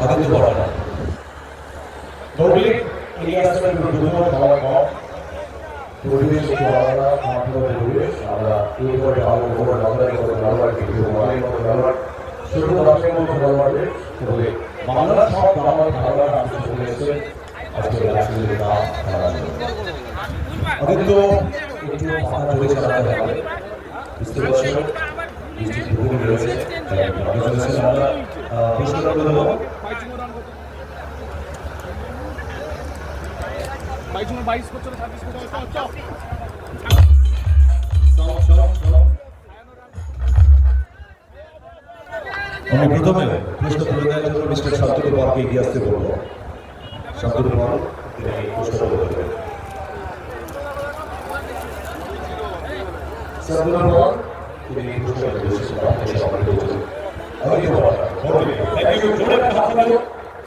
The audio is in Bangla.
আদিত্য বর্মা মৌলিক এগিয়ে আসতে পারে দ্রুত সময় কম পরিবেশ একটু আলাদা মাধ্যমে পরিবেশ আমরা এই করে আলো উপরে বাংলায় করে ব্যবহার কিছু মানের মতো ব্যবহার শুধু দর্শকের মতো ব্যবহারে তবে বাংলার সব গ্রামের ধারণা আপনি চলে এসেছেন আজকে রাজনীতির নাম আদিত্য একটু মাথা ধরে চালাতে হবে বুঝতে পারছেন বৃষ্টির ভূমি রয়েছে আমরা প্রশ্ন করে দেবো আমি প্রথমে প্রশ্ন তুলে দেওয়ার জন্য মিস্টার শান্তনু পালকে এগিয়ে আসতে বলবো শান্তনু পাল তিনি প্রশ্ন তুলে দেবেন শান্তনু পাল তিনি প্রশ্ন তুলে দেবেন